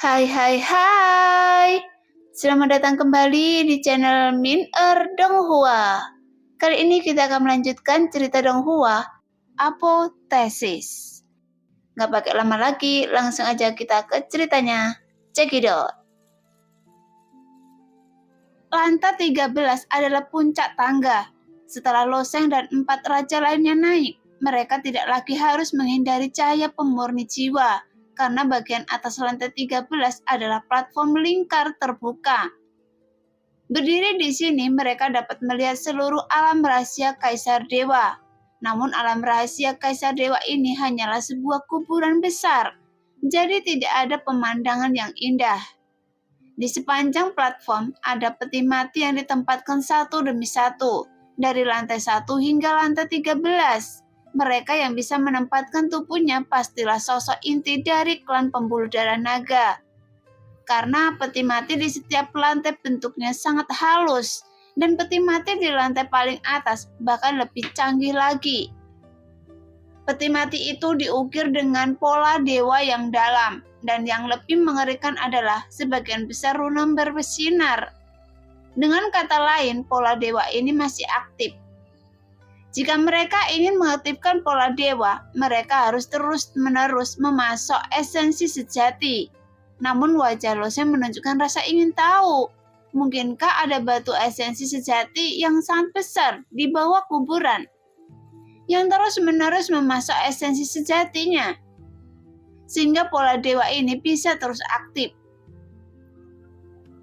Hai hai hai. Selamat datang kembali di channel Min Donghua. Kali ini kita akan melanjutkan cerita Donghua, Apotesis. Nggak pakai lama lagi, langsung aja kita ke ceritanya. Cekidot. Lantai 13 adalah puncak tangga. Setelah Loseng dan 4 raja lainnya naik, mereka tidak lagi harus menghindari cahaya pemurni jiwa, karena bagian atas lantai 13 adalah platform lingkar terbuka. Berdiri di sini, mereka dapat melihat seluruh alam rahasia Kaisar Dewa. Namun alam rahasia Kaisar Dewa ini hanyalah sebuah kuburan besar, jadi tidak ada pemandangan yang indah. Di sepanjang platform ada peti mati yang ditempatkan satu demi satu, dari lantai 1 hingga lantai 13. Mereka yang bisa menempatkan tubuhnya pastilah sosok inti dari klan pembuluh darah naga. Karena peti mati di setiap lantai bentuknya sangat halus, dan peti mati di lantai paling atas bahkan lebih canggih lagi. Peti mati itu diukir dengan pola dewa yang dalam, dan yang lebih mengerikan adalah sebagian besar runa bersinar. Dengan kata lain, pola dewa ini masih aktif. Jika mereka ingin mengaktifkan pola dewa, mereka harus terus-menerus memasok esensi sejati. Namun wajah Loseng menunjukkan rasa ingin tahu. Mungkinkah ada batu esensi sejati yang sangat besar di bawah kuburan, yang terus-menerus memasok esensi sejatinya, sehingga pola dewa ini bisa terus aktif.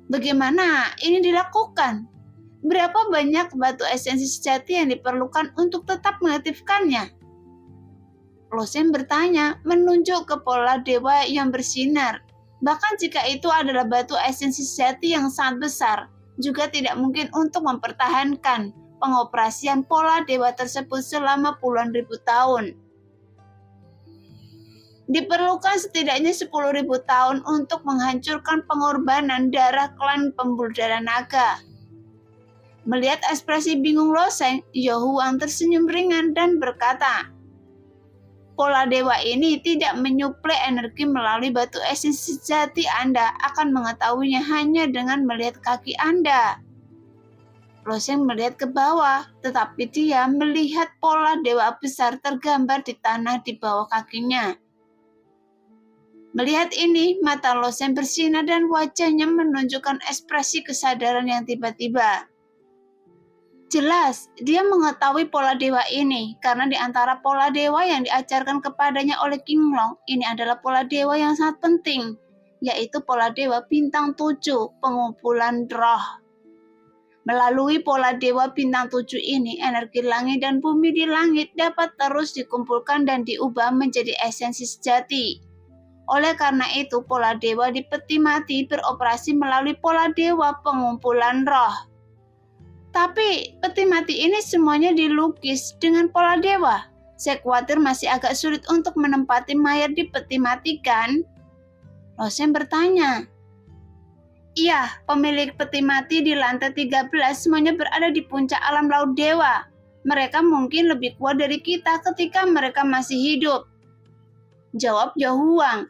Bagaimana ini dilakukan? Berapa banyak batu esensi sejati yang diperlukan untuk tetap mengaktifkannya? Loseng bertanya, menunjuk ke pola dewa yang bersinar. Bahkan jika itu adalah batu esensi sejati yang sangat besar, juga tidak mungkin untuk mempertahankan pengoperasian pola dewa tersebut selama puluhan ribu tahun. Diperlukan setidaknya 10.000 tahun untuk menghancurkan pengorbanan darah klan pembuluh darah naga. Melihat ekspresi bingung Loseng, Yohuang tersenyum ringan dan berkata, pola dewa ini tidak menyuplai energi melalui batu esensi sejati. Anda akan mengetahuinya hanya dengan melihat kaki Anda. Loseng melihat ke bawah, tetapi dia melihat pola dewa besar tergambar di tanah di bawah kakinya. Melihat ini, mata Loseng bersinar dan wajahnya menunjukkan ekspresi kesadaran yang tiba-tiba. Jelas, dia mengetahui pola dewa ini, karena di antara pola dewa yang diajarkan kepadanya oleh King Long, ini adalah pola dewa yang sangat penting, yaitu pola dewa bintang 7, pengumpulan roh. Melalui pola dewa bintang 7 ini, energi langit dan bumi di langit dapat terus dikumpulkan dan diubah menjadi esensi sejati. Oleh karena itu, pola dewa di peti mati beroperasi melalui pola dewa pengumpulan roh. Tapi peti mati ini semuanya dilukis dengan pola dewa. Saya khawatir masih agak sulit untuk menempati mayat di peti mati, kan? Loseng bertanya. Iya, pemilik peti mati di lantai 13 semuanya berada di puncak alam laut dewa. Mereka mungkin lebih kuat dari kita ketika mereka masih hidup, jawab Yohuang.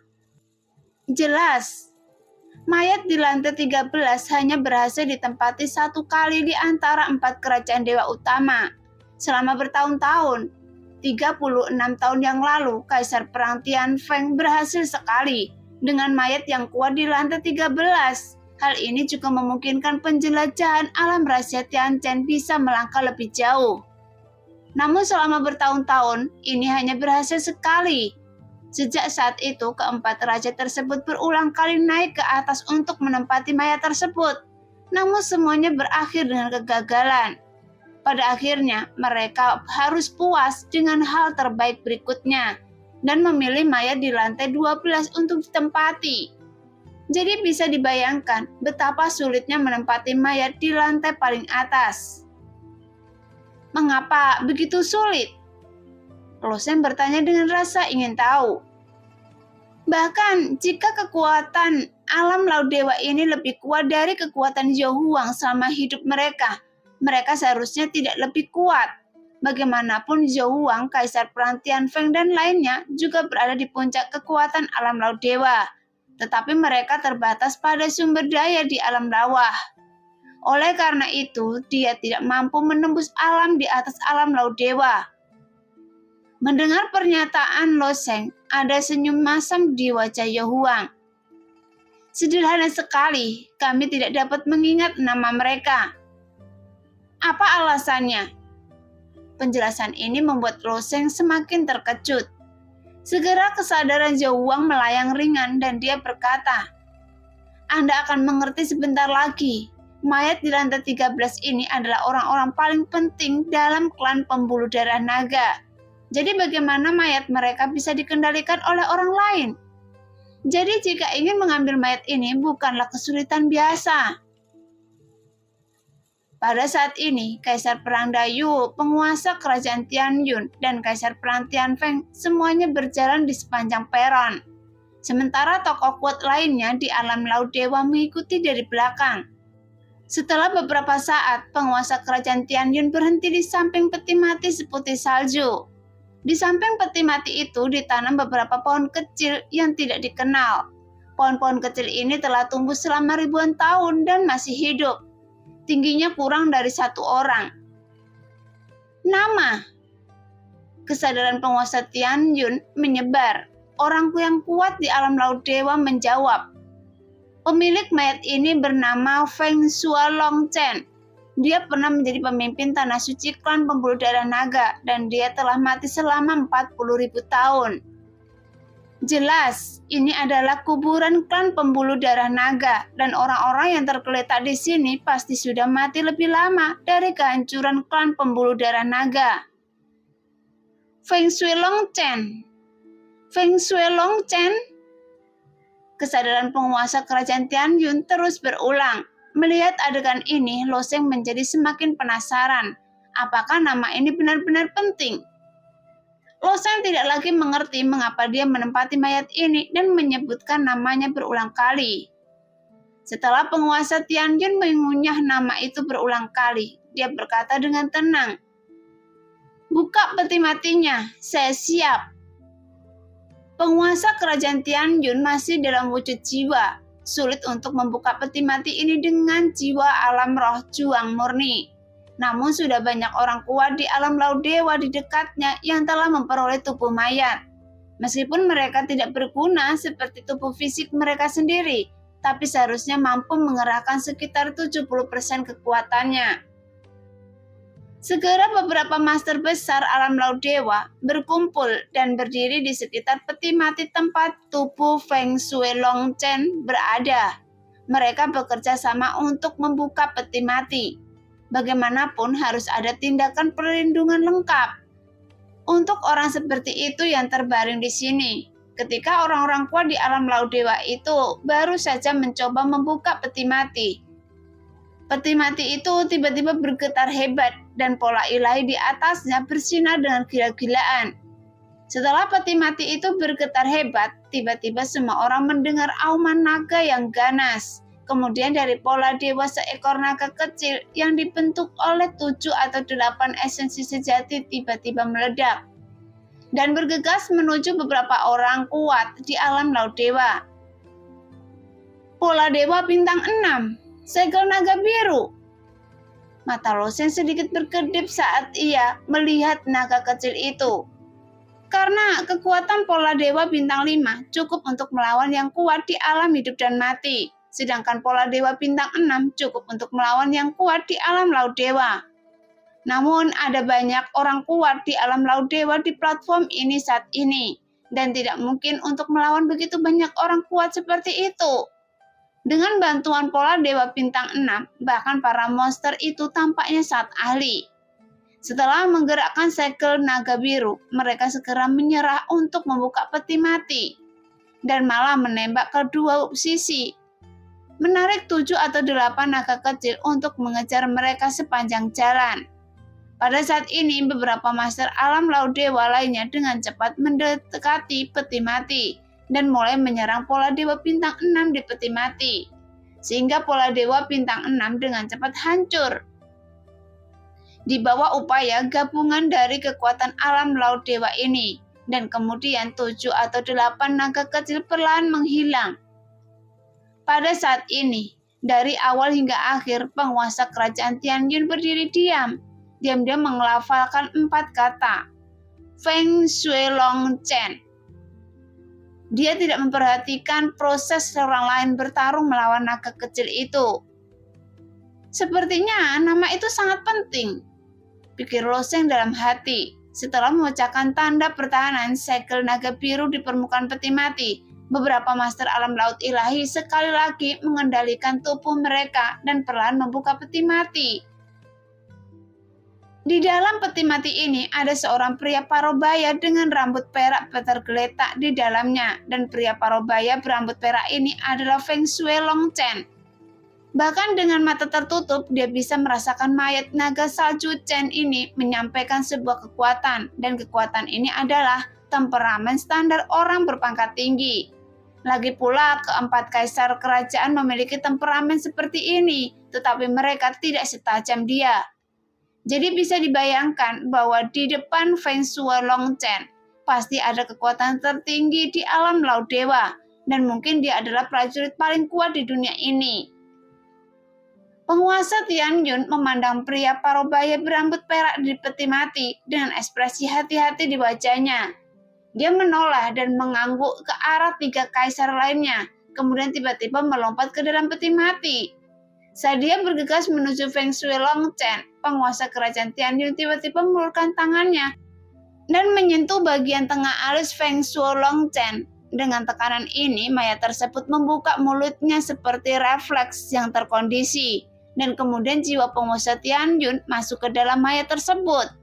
Jelas. Mayat di lantai 13 hanya berhasil ditempati satu kali di antara 4 kerajaan dewa utama. Selama bertahun-tahun, 36 tahun yang lalu, Kaisar Perang Tianfeng berhasil sekali dengan mayat yang kuat di lantai 13. Hal ini juga memungkinkan penjelajahan alam rahasia Tianchen bisa melangkah lebih jauh. Namun selama bertahun-tahun, ini hanya berhasil sekali. Sejak saat itu, keempat raja tersebut berulang kali naik ke atas untuk menempati mayat tersebut. Namun semuanya berakhir dengan kegagalan. Pada akhirnya, mereka harus puas dengan hal terbaik berikutnya dan memilih mayat di lantai 12 untuk ditempati. Jadi bisa dibayangkan betapa sulitnya menempati mayat di lantai paling atas. Mengapa begitu sulit? Loseng bertanya dengan rasa ingin tahu. Bahkan jika kekuatan alam laut dewa ini lebih kuat dari kekuatan Yohuang selama hidup mereka, mereka seharusnya tidak lebih kuat. Bagaimanapun Yohuang, Kaisar Perang Tianfeng dan lainnya juga berada di puncak kekuatan alam laut dewa. tetapi mereka terbatas pada sumber daya di alam bawah. Oleh karena itu, dia tidak mampu menembus alam di atas alam laut dewa. Mendengar pernyataan Lo Sheng, ada senyum masam di wajah Yohuang. Sederhana sekali, kami tidak dapat mengingat nama mereka. Apa alasannya? Penjelasan ini membuat Lo Sheng semakin terkejut. Segera kesadaran Yohuang melayang ringan dan dia berkata, Anda akan mengerti sebentar lagi. Mayat di lantai 13 ini adalah orang-orang paling penting dalam klan pembuluh darah naga. Jadi bagaimana mayat mereka bisa dikendalikan oleh orang lain? Jadi jika ingin mengambil mayat ini bukanlah kesulitan biasa. Pada saat ini, Kaisar Perang Dayu, penguasa kerajaan Tianyun, dan Kaisar Perang Tianfeng semuanya berjalan di sepanjang peron. Sementara tokoh kuat lainnya di alam laut dewa mengikuti dari belakang. Setelah beberapa saat, penguasa kerajaan Tianyun berhenti di samping peti mati seputih salju. Di samping peti mati itu ditanam beberapa pohon kecil yang tidak dikenal. Pohon-pohon kecil ini telah tumbuh selama ribuan tahun dan masih hidup. Tingginya kurang dari 1 orang. Nama. Kesadaran penguasa Tianyun menyebar. Orangku yang kuat di alam laut dewa menjawab. Pemilik mayat ini bernama Feng Shualong Chen. Dia pernah menjadi pemimpin tanah suci klan pembuluh darah naga dan dia telah mati selama 40.000 tahun. Jelas, ini adalah kuburan klan pembuluh darah naga dan orang-orang yang tergeletak di sini pasti sudah mati lebih lama dari kehancuran klan pembuluh darah naga. Feng Shualong Chen. Feng Shualong Chen. Kesadaran penguasa kerajaan Tianyun terus berulang. Melihat adegan ini, Lo Sheng menjadi semakin penasaran. Apakah nama ini benar-benar penting? Lo Sheng tidak lagi mengerti mengapa dia menempati mayat ini dan menyebutkan namanya berulang kali. Setelah penguasa Tianyun mengunyah nama itu berulang kali, dia berkata dengan tenang, "Buka peti matinya, saya siap." Penguasa kerajaan Tianyun masih dalam wujud jiwa. Sulit untuk membuka peti mati ini dengan jiwa alam roh juang murni. Namun sudah banyak orang kuat di alam laut dewa di dekatnya yang telah memperoleh tubuh mayat. Meskipun mereka tidak berguna seperti tubuh fisik mereka sendiri, tapi seharusnya mampu mengerahkan sekitar 70% kekuatannya. Segera beberapa master besar alam laut dewa berkumpul dan berdiri di sekitar peti mati tempat tubuh Feng Shualong Chen berada. Mereka bekerja sama untuk membuka peti mati. Bagaimanapun harus ada tindakan perlindungan lengkap untuk orang seperti itu yang terbaring di sini. Ketika orang-orang kuat di alam laut dewa itu baru saja mencoba membuka peti mati. Peti mati itu tiba-tiba bergetar hebat dan pola ilahi di atasnya bersinar dengan gila-gilaan. Setelah peti mati itu bergetar hebat, tiba-tiba semua orang mendengar auman naga yang ganas. Kemudian dari pola dewa seekor naga kecil yang dibentuk oleh 7 atau 8 esensi sejati tiba-tiba meledak dan bergegas menuju beberapa orang kuat di alam laut dewa. Pola dewa bintang 6. Segel naga biru. Mata Lo Sheng sedikit berkedip saat ia melihat naga kecil itu. Karena kekuatan pola dewa bintang 5 cukup untuk melawan yang kuat di alam hidup dan mati. Sedangkan pola dewa bintang 6 cukup untuk melawan yang kuat di alam laut dewa. Namun ada banyak orang kuat di alam laut dewa di platform ini saat ini. Dan tidak mungkin untuk melawan begitu banyak orang kuat seperti itu. Dengan bantuan pola dewa bintang 6, bahkan para monster itu tampaknya sangat ahli. Setelah menggerakkan segel naga biru, mereka segera menyerah untuk membuka peti mati dan malah menembak kedua sisi. Menarik 7 atau 8 naga kecil untuk mengejar mereka sepanjang jalan. Pada saat ini, beberapa master alam laut dewa lainnya dengan cepat mendekati peti mati dan mulai menyerang pola dewa bintang 6 di peti mati, sehingga pola dewa bintang 6 dengan cepat hancur. Di bawah upaya gabungan dari kekuatan alam laut dewa ini, dan kemudian 7 atau 8 naga kecil perlahan menghilang. Pada saat ini, dari awal hingga akhir, penguasa kerajaan Tianyun berdiri diam. Diam-diam mengelafalkan 4 kata. Feng Shui Long Chen. Dia tidak memperhatikan proses orang lain bertarung melawan naga kecil itu. Sepertinya nama itu sangat penting, pikir Lo Sheng dalam hati. Setelah memecahkan tanda pertahanan segel naga biru di permukaan peti mati, beberapa master alam laut ilahi sekali lagi mengendalikan tubuh mereka dan perlahan membuka peti mati. Di dalam peti mati ini ada seorang pria parobaya dengan rambut perak tergeletak di dalamnya, dan pria parobaya berambut perak ini adalah Feng Shui Long Chen. Bahkan dengan mata tertutup, dia bisa merasakan mayat naga salju Chen ini menyampaikan sebuah kekuatan, dan kekuatan ini adalah temperamen standar orang berpangkat tinggi. Lagi pula, keempat kaisar kerajaan memiliki temperamen seperti ini, tetapi mereka tidak setajam dia. Jadi bisa dibayangkan bahwa di depan Feng Shui Long Chen pasti ada kekuatan tertinggi di alam laut dewa, dan mungkin dia adalah prajurit paling kuat di dunia ini. Penguasa Tianyun memandang pria parobaya berambut perak di peti mati dengan ekspresi hati-hati di wajahnya. Dia menoleh dan mengangguk ke arah 3 kaisar lainnya, kemudian tiba-tiba melompat ke dalam peti mati. Saat dia bergegas menuju Feng Shui Long Chen, penguasa kerajaan Tianyun tiba-tiba mengulurkan tangannya dan menyentuh bagian tengah alis Feng Shui Long Chen. Dengan tekanan ini, mayat tersebut membuka mulutnya seperti refleks yang terkondisi, dan kemudian jiwa penguasa Tianyun masuk ke dalam mayat tersebut.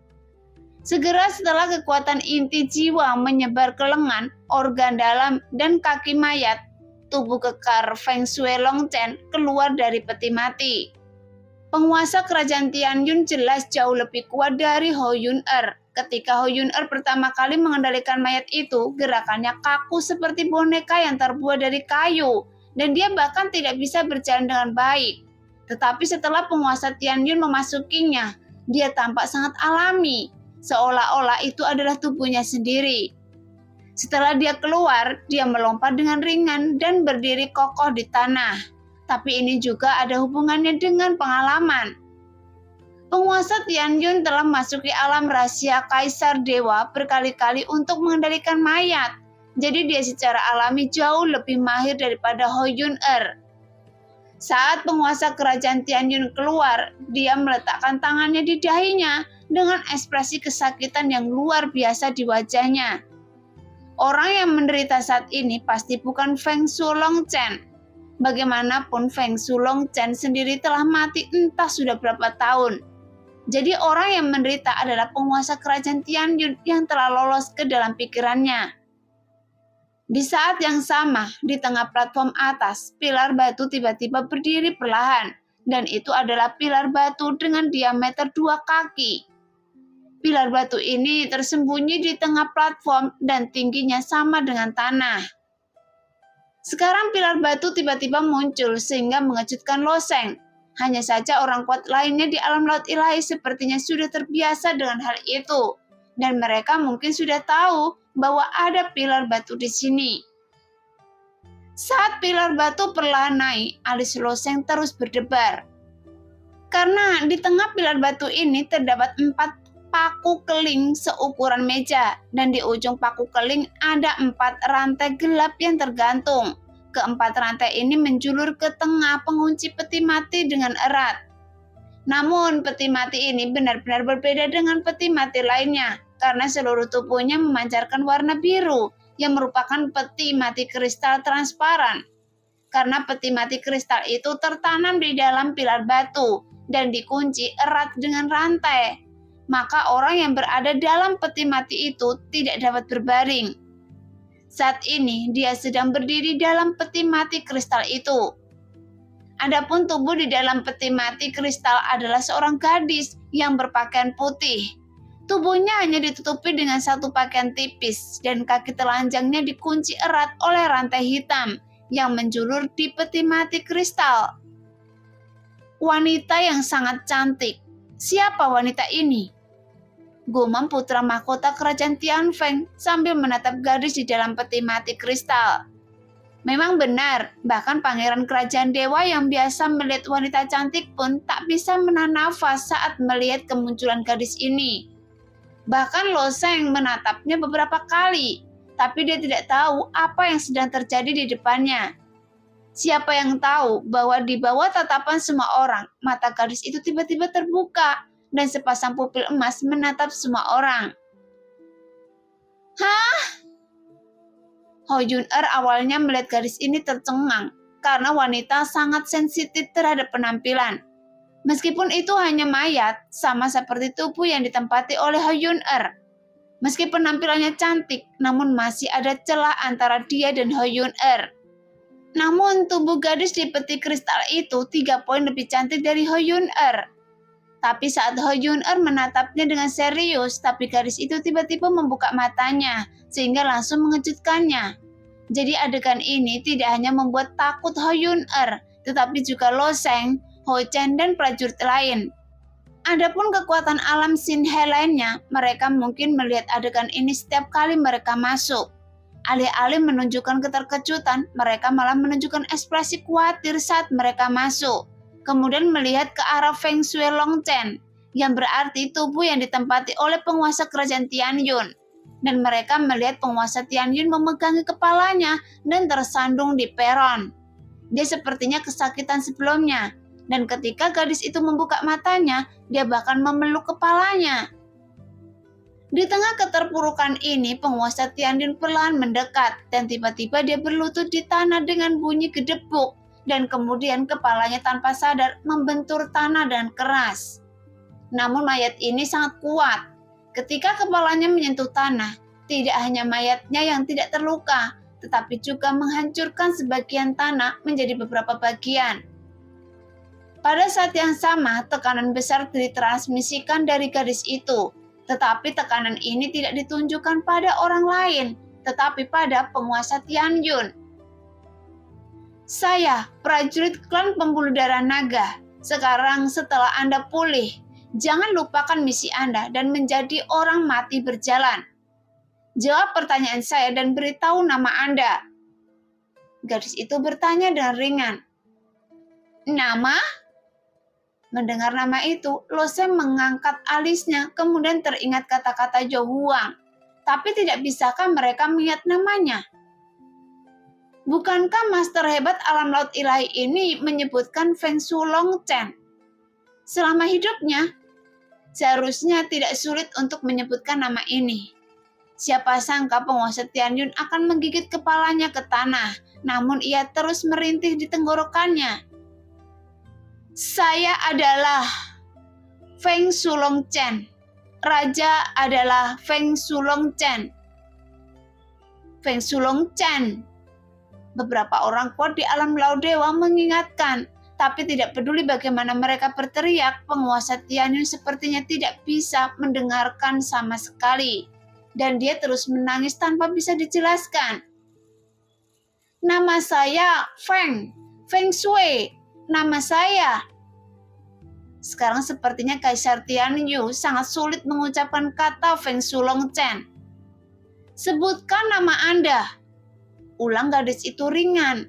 Segera setelah kekuatan inti jiwa menyebar ke lengan, organ dalam, dan kaki mayat, tubuh kekar Feng Shui Long Chen keluar dari peti mati. Penguasa kerajaan Tianyun jelas jauh lebih kuat dari Hou Yun-er. Ketika Hou Yun-er pertama kali mengendalikan mayat itu, gerakannya kaku seperti boneka yang terbuat dari kayu, dan dia bahkan tidak bisa berjalan dengan baik. Tetapi setelah penguasa Tianyun memasukinya, dia tampak sangat alami, seolah-olah itu adalah tubuhnya sendiri. Setelah dia keluar, dia melompat dengan ringan dan berdiri kokoh di tanah. Tapi ini juga ada hubungannya dengan pengalaman. Penguasa Tianyun telah memasuki alam rahasia Kaisar Dewa berkali-kali untuk mengendalikan mayat. Jadi dia secara alami jauh lebih mahir daripada Hou Yun-er. Saat penguasa kerajaan Tianyun keluar, dia meletakkan tangannya di dahinya dengan ekspresi kesakitan yang luar biasa di wajahnya. Orang yang menderita saat ini pasti bukan Feng Shui Long Chen. Bagaimanapun Feng Shui Long Chen sendiri telah mati entah sudah berapa tahun. Jadi orang yang menderita adalah penguasa kerajaan Tianyun yang telah lolos ke dalam pikirannya. Di saat yang sama, di tengah platform atas, pilar batu tiba-tiba berdiri perlahan, dan itu adalah pilar batu dengan diameter 2 kaki. Pilar batu ini tersembunyi di tengah platform dan tingginya sama dengan tanah. Sekarang pilar batu tiba-tiba muncul sehingga mengejutkan Lo Sheng. Hanya saja orang kuat lainnya di alam laut ilahi sepertinya sudah terbiasa dengan hal itu, dan mereka mungkin sudah tahu bahwa ada pilar batu di sini. Saat pilar batu perlahan naik, alis Lo Sheng terus berdebar. Karena di tengah pilar batu ini terdapat 4 paku keling seukuran meja, dan di ujung paku keling ada 4 rantai gelap yang tergantung. Keempat rantai ini menjulur ke tengah pengunci peti mati dengan erat. Namun peti mati ini benar-benar berbeda dengan peti mati lainnya, karena seluruh tubuhnya memancarkan warna biru yang merupakan peti mati kristal transparan. Karena peti mati kristal itu tertanam di dalam pilar batu dan dikunci erat dengan rantai, maka orang yang berada dalam peti mati itu tidak dapat berbaring. Saat ini dia sedang berdiri dalam peti mati kristal itu. Adapun tubuh di dalam peti mati kristal adalah seorang gadis yang berpakaian putih. Tubuhnya hanya ditutupi dengan satu pakaian tipis dan kaki telanjangnya dikunci erat oleh rantai hitam yang menjulur di peti mati kristal. Wanita yang sangat cantik. Siapa wanita ini? Gumam putra mahkota kerajaan Tianfeng sambil menatap gadis di dalam peti mati kristal. Memang benar, bahkan pangeran kerajaan dewa yang biasa melihat wanita cantik pun tak bisa menahan nafas saat melihat kemunculan gadis ini. Bahkan Lo Sheng menatapnya beberapa kali, tapi dia tidak tahu apa yang sedang terjadi di depannya. Siapa yang tahu bahwa di bawah tatapan semua orang, mata gadis itu tiba-tiba terbuka dan sepasang pupil emas menatap semua orang. Hah? Ho Yun-er awalnya melihat gadis ini tercengang karena wanita sangat sensitif terhadap penampilan. Meskipun itu hanya mayat, sama seperti tubuh yang ditempati oleh Ho Yun-er. Meski penampilannya cantik, namun masih ada celah antara dia dan Ho Yun-er. Namun tubuh gadis di peti kristal itu 3 poin lebih cantik dari Ho Yun-er. Tapi saat Ho Yun-er menatapnya dengan serius, tapi gadis itu tiba-tiba membuka matanya, sehingga langsung mengejutkannya. Jadi adegan ini tidak hanya membuat takut Ho Yun-er, tetapi juga Lo Sheng, Ho Chen, dan prajurit lain. Adapun kekuatan alam Shin He lainnya, mereka mungkin melihat adegan ini setiap kali mereka masuk. Alih-alih menunjukkan keterkejutan, mereka malah menunjukkan ekspresi khawatir saat mereka masuk. Kemudian melihat ke arah Feng Shui Long Chen, yang berarti tubuh yang ditempati oleh penguasa kerajaan Tianyun. Dan mereka melihat penguasa Tianyun memegangi kepalanya dan tersandung di peron. Dia sepertinya kesakitan sebelumnya, dan ketika gadis itu membuka matanya, dia bahkan memeluk kepalanya. Di tengah keterpurukan ini, penguasa Tianyun perlahan mendekat, dan tiba-tiba dia berlutut di tanah dengan bunyi gedebuk. Dan kemudian kepalanya tanpa sadar membentur tanah dan keras. Namun mayat ini sangat kuat. Ketika kepalanya menyentuh tanah, tidak hanya mayatnya yang tidak terluka, tetapi juga menghancurkan sebagian tanah menjadi beberapa bagian. Pada saat yang sama, tekanan besar ditransmisikan dari gadis itu, tetapi tekanan ini tidak ditunjukkan pada orang lain, tetapi pada penguasa Tianyun. Saya, prajurit klan pembuluh darah naga. Sekarang setelah Anda pulih, jangan lupakan misi Anda dan menjadi orang mati berjalan. Jawab pertanyaan saya dan beritahu nama Anda. Gadis itu bertanya dengan ringan. Nama? Mendengar nama itu, Lo Sheng mengangkat alisnya, kemudian teringat kata-kata Zhou Huang. Tapi tidak bisakah mereka mengingat namanya? Bukankah master hebat alam laut ilahi ini menyebutkan Feng Shui Long Chen? Selama hidupnya, seharusnya tidak sulit untuk menyebutkan nama ini. Siapa sangka penguasa Tianyun akan menggigit kepalanya ke tanah, namun ia terus merintih di tenggorokannya. Saya adalah Feng Shui Long Chen. Raja adalah Feng Shui Long Chen. Feng Shui Long Chen. Beberapa orang kuat di alam laut dewa mengingatkan, tapi tidak peduli bagaimana mereka berteriak, penguasa Tianyun sepertinya tidak bisa mendengarkan sama sekali. Dan dia terus menangis tanpa bisa dijelaskan. Nama saya Feng Shui. Nama saya. Sekarang sepertinya Kaisar Tianyu sangat sulit mengucapkan kata Feng Shui Long Chen. Sebutkan nama Anda. Ulang gadis itu ringan.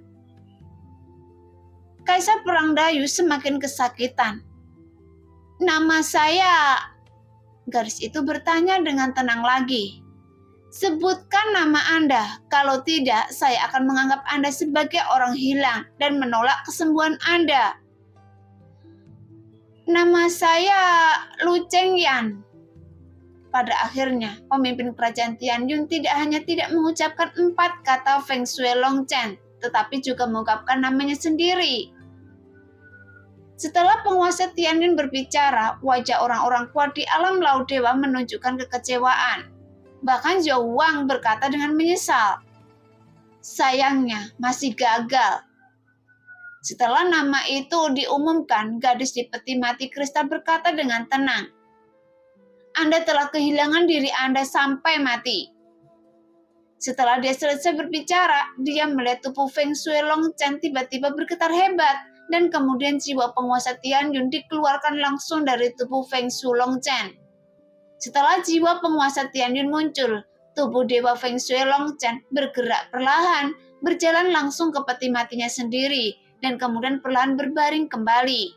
Kaisar Perang Dayu semakin kesakitan. Nama saya. Gadis itu bertanya dengan tenang lagi. Sebutkan nama Anda. Kalau tidak, saya akan menganggap Anda sebagai orang hilang dan menolak kesembuhan Anda. Nama saya Lu Chengyan. Pada akhirnya, pemimpin kerajaan Tianyun tidak hanya tidak mengucapkan 4 kata Feng Shui Long Chen, tetapi juga mengungkapkan namanya sendiri. Setelah penguasa Tianyun berbicara, wajah orang-orang kuat di alam laut dewa menunjukkan kekecewaan. Bahkan Zhou Huang berkata dengan menyesal. Sayangnya, masih gagal. Setelah nama itu diumumkan, gadis di peti mati kristal berkata dengan tenang. Anda telah kehilangan diri Anda sampai mati. Setelah dia selesai berbicara, dia melihat tubuh Feng Shui Long Chen tiba-tiba bergetar hebat, dan kemudian jiwa penguasa Tianyun dikeluarkan langsung dari tubuh Feng Shui Long Chen. Setelah jiwa penguasa Tianyun muncul, tubuh Dewa Feng Shui Long Chen bergerak perlahan berjalan langsung ke peti matinya sendiri, dan kemudian perlahan berbaring kembali.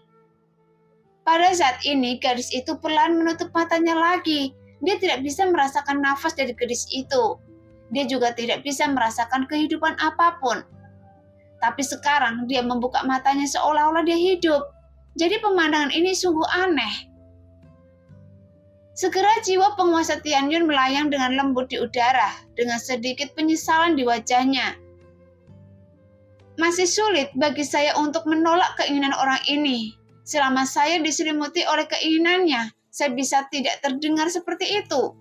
Pada saat ini, gadis itu perlahan menutup matanya lagi. Dia tidak bisa merasakan nafas dari gadis itu. Dia juga tidak bisa merasakan kehidupan apapun. Tapi sekarang dia membuka matanya seolah-olah dia hidup. Jadi pemandangan ini sungguh aneh. Segera jiwa penguasa Tianyun melayang dengan lembut di udara, dengan sedikit penyesalan di wajahnya. Masih sulit bagi saya untuk menolak keinginan orang ini. Selama saya diselimuti oleh keinginannya, saya bisa tidak terdengar seperti itu.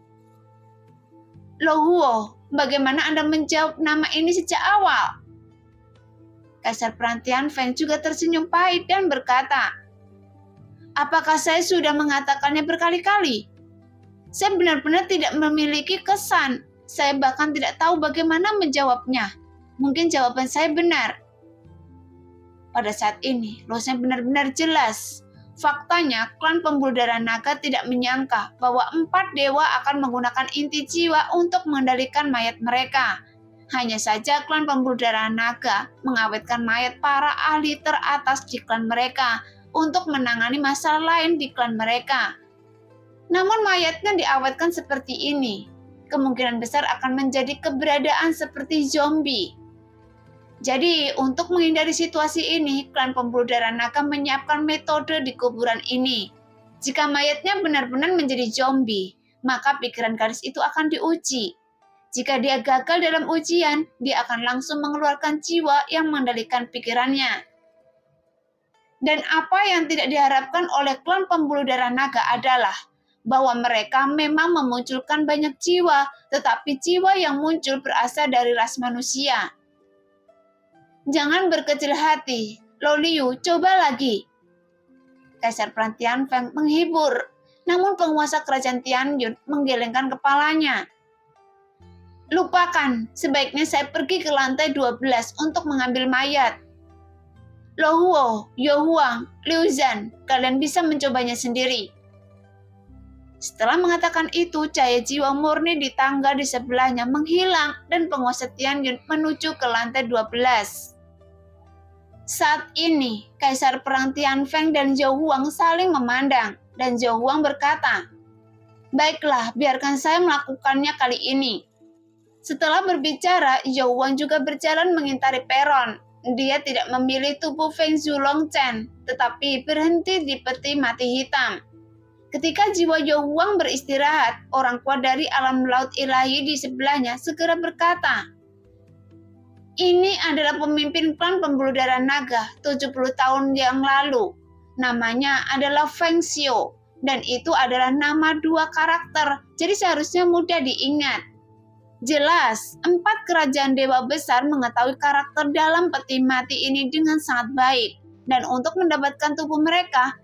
Lohuo, bagaimana Anda menjawab nama ini sejak awal? Kaisar Perantian Feng juga tersenyum pahit dan berkata, apakah saya sudah mengatakannya berkali-kali? Saya benar-benar tidak memiliki kesan. Saya bahkan tidak tahu bagaimana menjawabnya. Mungkin jawaban saya benar. Pada saat ini, Loseng benar-benar jelas. Faktanya, klan pembuluh darah naga tidak menyangka bahwa 4 dewa akan menggunakan inti jiwa untuk mengendalikan mayat mereka. Hanya saja klan pembuluh darah naga mengawetkan mayat para ahli teratas di klan mereka untuk menangani masalah lain di klan mereka. Namun mayatnya diawetkan seperti ini, kemungkinan besar akan menjadi keberadaan seperti zombie. Jadi, untuk menghindari situasi ini, klan pembuluh darah naga menyiapkan metode di kuburan ini. Jika mayatnya benar-benar menjadi zombie, maka pikiran gadis itu akan diuji. Jika dia gagal dalam ujian, dia akan langsung mengeluarkan jiwa yang mengendalikan pikirannya. Dan apa yang tidak diharapkan oleh klan pembuluh darah naga adalah bahwa mereka memang memunculkan banyak jiwa, tetapi jiwa yang muncul berasal dari ras manusia. Jangan berkecil hati, Lo Liu, coba lagi. Kaisar Perantian Feng menghibur, namun penguasa kerajaan Tianyun menggelengkan kepalanya. Lupakan, sebaiknya saya pergi ke lantai 12 untuk mengambil mayat. Lo Huo, Yo Huang, Liu Zhan, kalian bisa mencobanya sendiri. Setelah mengatakan itu, cahaya jiwa murni di tangga di sebelahnya menghilang dan penguasa Tianyun menuju ke lantai 12. Saat ini, Kaisar Perang Tianfeng dan Zhou Huang saling memandang, dan Zhou Huang berkata, baiklah, biarkan saya melakukannya kali ini. Setelah berbicara, Zhou Huang juga berjalan mengintari peron. Dia tidak memilih tubuh Feng Zhulong Chen, tetapi berhenti di peti mati hitam. Ketika jiwa Zhou Huang beristirahat, orang kuat dari alam laut ilahi di sebelahnya segera berkata, ini adalah pemimpin klan pembuluh darah naga 70 tahun yang lalu. Namanya adalah Feng Xiu, dan itu adalah nama 2 karakter, jadi seharusnya mudah diingat. Jelas, 4 kerajaan dewa besar mengetahui karakter dalam peti mati ini dengan sangat baik. Dan untuk mendapatkan tubuh mereka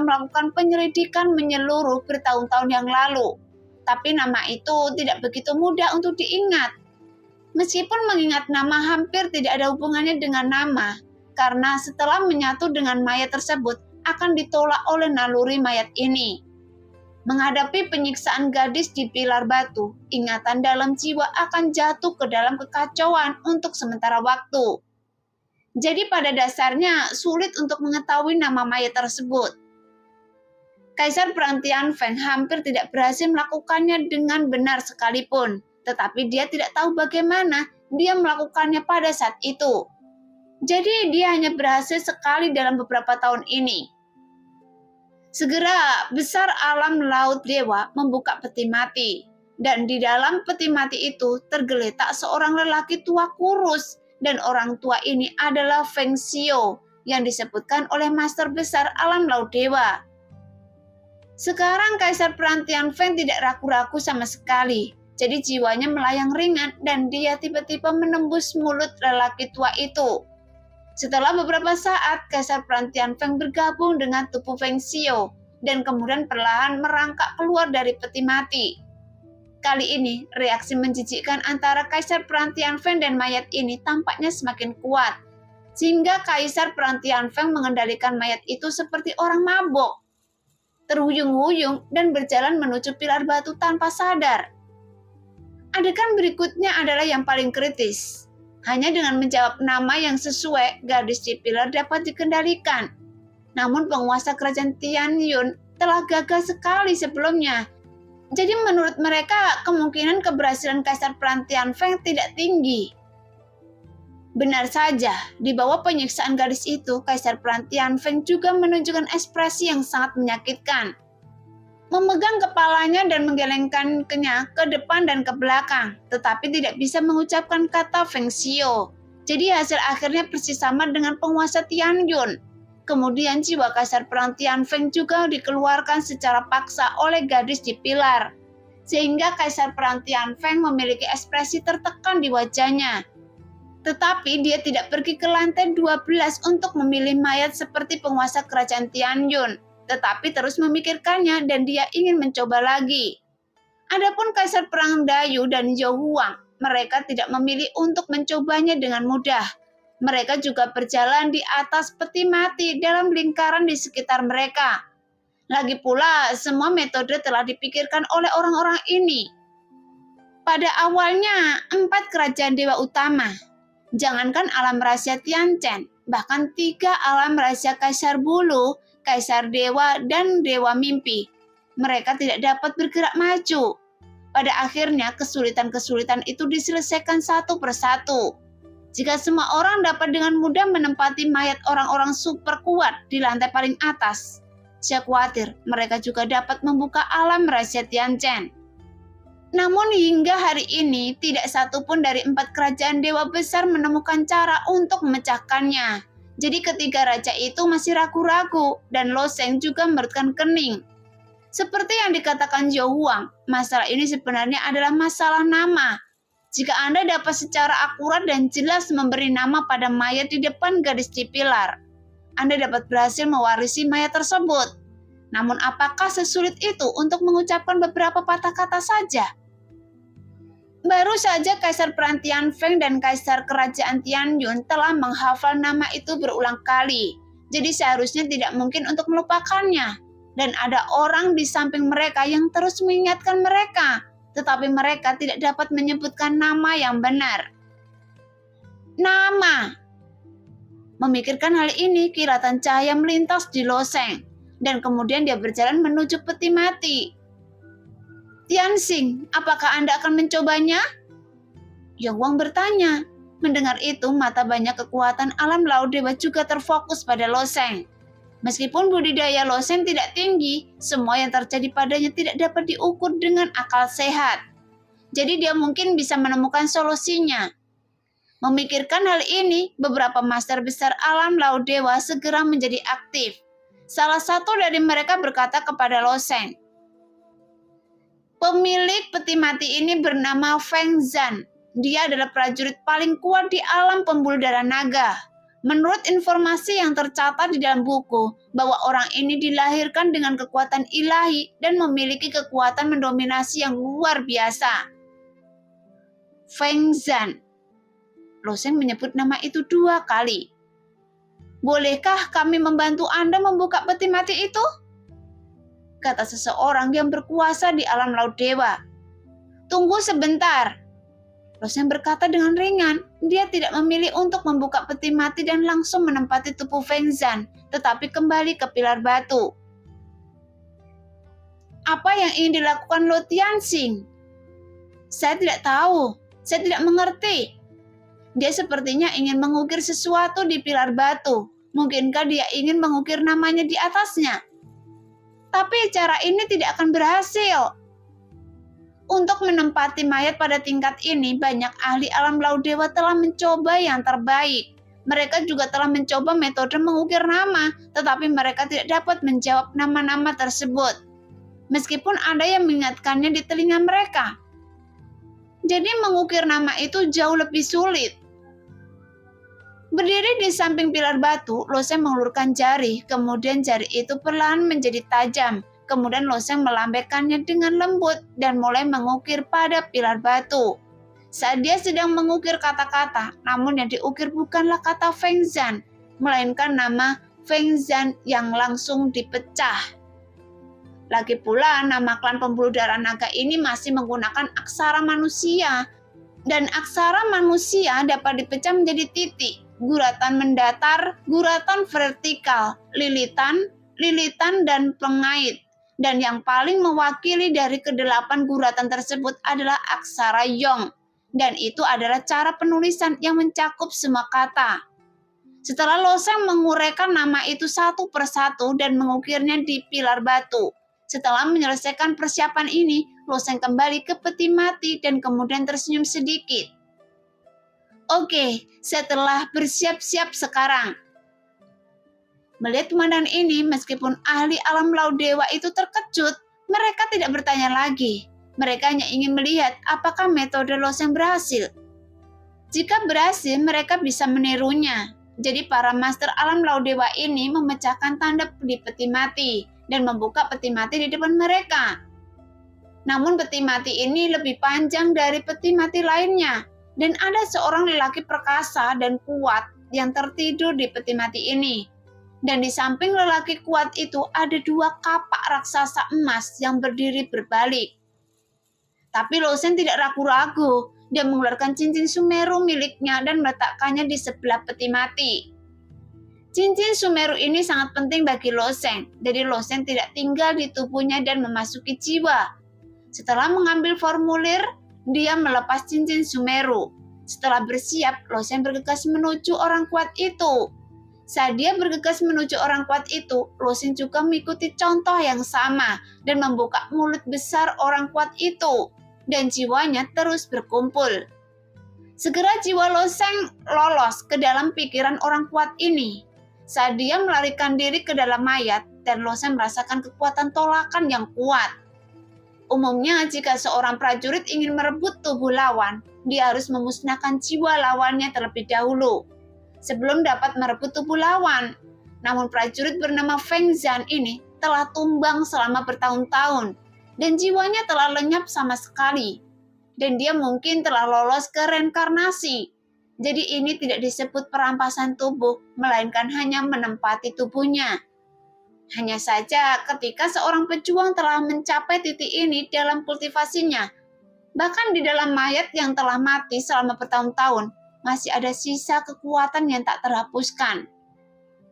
melakukan penyelidikan menyeluruh bertahun-tahun yang lalu. Tapi nama itu tidak begitu mudah untuk diingat. Meskipun mengingat nama hampir tidak ada hubungannya dengan nama, karena setelah menyatu dengan mayat tersebut akan ditolak oleh naluri mayat ini. Menghadapi penyiksaan gadis di pilar batu, ingatan dalam jiwa akan jatuh ke dalam kekacauan untuk sementara waktu. Jadi pada dasarnya sulit untuk mengetahui nama mayat tersebut. Kaisar Perang Tianfeng hampir tidak berhasil melakukannya dengan benar sekalipun. Tetapi dia tidak tahu bagaimana dia melakukannya pada saat itu. Jadi dia hanya berhasil sekali dalam beberapa tahun ini. Segera besar alam laut dewa membuka peti mati. Dan di dalam peti mati itu tergeletak seorang lelaki tua kurus. Dan orang tua ini adalah Feng Xiu yang disebutkan oleh master besar alam laut dewa. Sekarang Kaisar Perang Tianfeng tidak ragu-ragu sama sekali. Jadi jiwanya melayang ringan dan dia tiba-tiba menembus mulut lelaki tua itu. Setelah beberapa saat, Kaisar Perang Tianfeng bergabung dengan tubuh Feng Xiu dan kemudian perlahan merangkak keluar dari peti mati. Kali ini, reaksi menjijikkan antara Kaisar Perang Tianfeng dan mayat ini tampaknya semakin kuat. Sehingga Kaisar Perang Tianfeng mengendalikan mayat itu seperti orang mabuk. Terhuyung-huyung dan berjalan menuju pilar batu tanpa sadar. Adegan berikutnya adalah yang paling kritis. Hanya dengan menjawab nama yang sesuai, gadis di pilar dapat dikendalikan. Namun penguasa kerajaan Tianyun telah gagal sekali sebelumnya. Jadi menurut mereka kemungkinan keberhasilan Kaisar Perang Tianfeng tidak tinggi. Benar saja, di bawah penyiksaan gadis itu, Kaisar Perang Tianfeng juga menunjukkan ekspresi yang sangat menyakitkan. Memegang kepalanya dan menggelengkannya ke depan dan ke belakang, tetapi tidak bisa mengucapkan kata Feng Xiu. Jadi hasil akhirnya persis sama dengan penguasa Tianyun. Kemudian jiwa Kaisar Perang Tianfeng juga dikeluarkan secara paksa oleh gadis di pilar. Sehingga Kaisar Perang Tianfeng memiliki ekspresi tertekan di wajahnya. Tetapi dia tidak pergi ke lantai 12 untuk memilih mayat seperti penguasa kerajaan Tianyun. Tetapi terus memikirkannya dan dia ingin mencoba lagi. Adapun Kaisar Perang Dayu dan Zhou Huang, mereka tidak memilih untuk mencobanya dengan mudah. Mereka juga berjalan di atas peti mati dalam lingkaran di sekitar mereka. Lagi pula, semua metode telah dipikirkan oleh orang-orang ini. Pada awalnya, 4 kerajaan dewa utama. Jangankan alam rahasia Tianchen, bahkan 3 alam rahasia Kaisar Bulu, Kaisar Dewa, dan Dewa Mimpi. Mereka tidak dapat bergerak maju. Pada akhirnya, kesulitan-kesulitan itu diselesaikan satu persatu. Jika semua orang dapat dengan mudah menempati mayat orang-orang super kuat di lantai paling atas, saya khawatir mereka juga dapat membuka alam rahasia Tianchen. Namun hingga hari ini, tidak satu pun dari 4 kerajaan dewa besar menemukan cara untuk memecahkannya. Jadi ketiga raja itu masih ragu-ragu, dan Lo Sheng juga merutkan kening. Seperti yang dikatakan Zhou Huang, masalah ini sebenarnya adalah masalah nama. Jika Anda dapat secara akurat dan jelas memberi nama pada mayat di depan gadis di pilar, Anda dapat berhasil mewarisi mayat tersebut. Namun apakah sesulit itu untuk mengucapkan beberapa patah kata saja? Baru saja Kaisar Perang Tianfeng dan Kaisar Kerajaan Tianyun telah menghafal nama itu berulang kali. Jadi seharusnya tidak mungkin untuk melupakannya. Dan ada orang di samping mereka yang terus mengingatkan mereka, tetapi mereka tidak dapat menyebutkan nama yang benar. Nama. Memikirkan hal ini, kilatan cahaya melintas di Lo Sheng, dan kemudian dia berjalan menuju peti mati. Tianxing, apakah Anda akan mencobanya? Yang Wang bertanya. Mendengar itu, mata banyak kekuatan alam laut dewa juga terfokus pada Lo Sheng. Meskipun budidaya Lo Sheng tidak tinggi, semua yang terjadi padanya tidak dapat diukur dengan akal sehat. Jadi dia mungkin bisa menemukan solusinya. Memikirkan hal ini, beberapa master besar alam laut dewa segera menjadi aktif. Salah satu dari mereka berkata kepada Lo Sheng, pemilik peti mati ini bernama Feng Zhan. Dia adalah prajurit paling kuat di alam pembuluh darah naga. Menurut informasi yang tercatat di dalam buku, bahwa orang ini dilahirkan dengan kekuatan ilahi dan memiliki kekuatan mendominasi yang luar biasa. Feng Zhan. Lo Sheng menyebut nama itu 2 kali. Bolehkah kami membantu Anda membuka peti mati itu? Kata seseorang yang berkuasa di alam laut dewa. Tunggu sebentar. Lo Sheng berkata dengan ringan. Dia tidak memilih untuk membuka peti mati dan langsung menempati tubuh Feng Zhan, tetapi kembali ke pilar batu. Apa yang ingin dilakukan Lo Tianxing? Saya tidak tahu. Saya tidak mengerti. Dia sepertinya ingin mengukir sesuatu di pilar batu. Mungkinkah dia ingin mengukir namanya di atasnya? Tapi cara ini tidak akan berhasil. Untuk menempati mayat pada tingkat ini, banyak ahli alam laut dewa telah mencoba yang terbaik. Mereka juga telah mencoba metode mengukir nama, tetapi mereka tidak dapat menjawab nama-nama tersebut. Meskipun ada yang mengingatkannya di telinga mereka. Jadi mengukir nama itu jauh lebih sulit. Berdiri di samping pilar batu, Lo Sheng mengulurkan jari, kemudian jari itu perlahan menjadi tajam. Kemudian Lo Sheng melambaikannya dengan lembut dan mulai mengukir pada pilar batu. Saat dia sedang mengukir kata-kata, namun yang diukir bukanlah kata Feng Zhan, melainkan nama Feng Zhan yang langsung dipecah. Lagi pula, nama klan pembuluh darah naga ini masih menggunakan aksara manusia. Dan aksara manusia dapat dipecah menjadi titik, guratan mendatar, guratan vertikal, lilitan, lilitan, dan pengait. Dan yang paling mewakili dari kedelapan guratan tersebut adalah aksara yong. Dan itu adalah cara penulisan yang mencakup semua kata. Setelah Loseng menguraikan nama itu satu persatu dan mengukirnya di pilar batu. Setelah menyelesaikan persiapan ini, Loseng kembali ke peti mati dan kemudian tersenyum sedikit. Oke, setelah bersiap-siap sekarang. Melihat pemandangan ini, meskipun ahli alam laut dewa itu terkejut, mereka tidak bertanya lagi. Mereka hanya ingin melihat apakah metode Loseng berhasil. Jika berhasil, mereka bisa menirunya. Jadi para master alam laut dewa ini memecahkan tanda di peti mati dan membuka peti mati di depan mereka. Namun peti mati ini lebih panjang dari peti mati lainnya dan ada seorang lelaki perkasa dan kuat yang tertidur di peti mati ini. Dan di samping lelaki kuat itu ada dua kapak raksasa emas yang berdiri berbalik. Tapi Loseng tidak ragu-ragu. Dia mengeluarkan cincin Sumeru miliknya dan meletakkannya di sebelah peti mati. Cincin Sumeru ini sangat penting bagi Loseng, jadi Loseng tidak tinggal di tubuhnya dan memasuki jiwa. Setelah mengambil formulir, dia melepas cincin Sumeru. Setelah bersiap, Loseng bergegas menuju orang kuat itu. Saat dia bergegas menuju orang kuat itu, Loseng juga mengikuti contoh yang sama dan membuka mulut besar orang kuat itu. Dan jiwanya terus berkumpul. Segera jiwa Loseng lolos ke dalam pikiran orang kuat ini. Saat dia melarikan diri ke dalam mayat, dan Loseng merasakan kekuatan tolakan yang kuat. Umumnya jika seorang prajurit ingin merebut tubuh lawan, dia harus memusnahkan jiwa lawannya terlebih dahulu, sebelum dapat merebut tubuh lawan. Namun prajurit bernama Feng Zhan ini telah tumbang selama bertahun-tahun, dan jiwanya telah lenyap sama sekali. Dan dia mungkin telah lolos ke reinkarnasi. Jadi ini tidak disebut perampasan tubuh, melainkan hanya menempati tubuhnya. Hanya saja ketika seorang pejuang telah mencapai titik ini dalam kultivasinya, bahkan di dalam mayat yang telah mati selama bertahun-tahun, masih ada sisa kekuatan yang tak terhapuskan.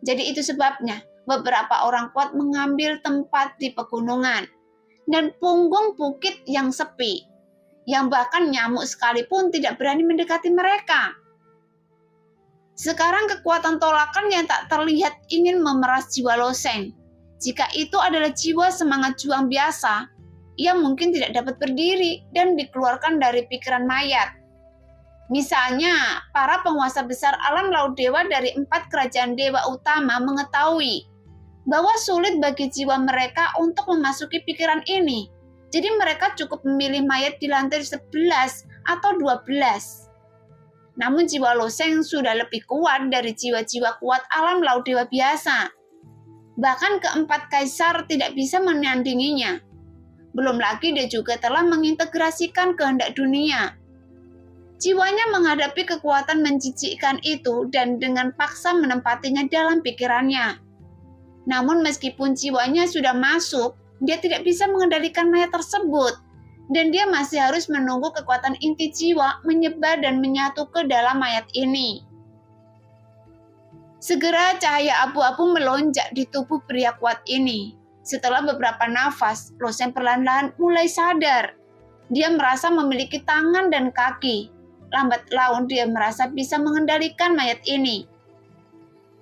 Jadi itu sebabnya beberapa orang kuat mengambil tempat di pegunungan dan punggung bukit yang sepi, yang bahkan nyamuk sekalipun tidak berani mendekati mereka. Sekarang kekuatan tolakan yang tak terlihat ingin memeras jiwa Loseng. Jika itu adalah jiwa semangat juang biasa, ia mungkin tidak dapat berdiri dan dikeluarkan dari pikiran mayat. Misalnya, para penguasa besar alam laut dewa dari 4 kerajaan dewa utama mengetahui bahwa sulit bagi jiwa mereka untuk memasuki pikiran ini. Jadi mereka cukup memilih mayat di lantai 11 atau 12. Namun jiwa Loseng sudah lebih kuat dari jiwa-jiwa kuat alam laut dewa biasa. Bahkan keempat kaisar tidak bisa menandinginya. Belum lagi dia juga telah mengintegrasikan kehendak dunia. Jiwanya menghadapi kekuatan menjijikkan itu dan dengan paksa menempatinya dalam pikirannya. Namun meskipun jiwanya sudah masuk, dia tidak bisa mengendalikan mayat tersebut. Dan dia masih harus menunggu kekuatan inti jiwa menyebar dan menyatu ke dalam mayat ini. Segera cahaya abu-abu melonjak di tubuh pria kuat ini. Setelah beberapa nafas, Loseng perlahan-lahan mulai sadar. Dia merasa memiliki tangan dan kaki. Lambat laun dia merasa bisa mengendalikan mayat ini.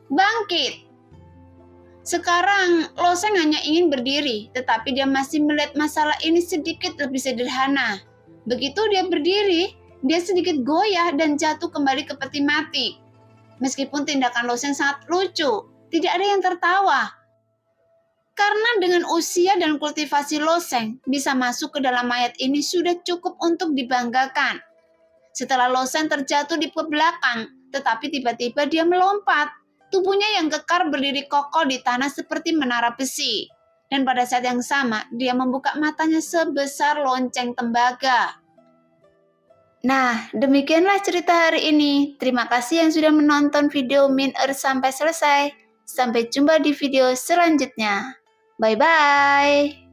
Bangkit! Sekarang, Loseng hanya ingin berdiri, tetapi dia masih melihat masalah ini sedikit lebih sederhana. Begitu dia berdiri, dia sedikit goyah dan jatuh kembali ke peti mati. Meskipun tindakan Loseng sangat lucu, tidak ada yang tertawa. Karena dengan usia dan kultivasi Loseng, bisa masuk ke dalam mayat ini sudah cukup untuk dibanggakan. Setelah Loseng terjatuh di belakang, tetapi tiba-tiba dia melompat. Tubuhnya yang kekar berdiri kokoh di tanah seperti menara besi. Dan pada saat yang sama, dia membuka matanya sebesar lonceng tembaga. Nah, demikianlah cerita hari ini. Terima kasih yang sudah menonton video Min Earth sampai selesai. Sampai jumpa di video selanjutnya. Bye-bye.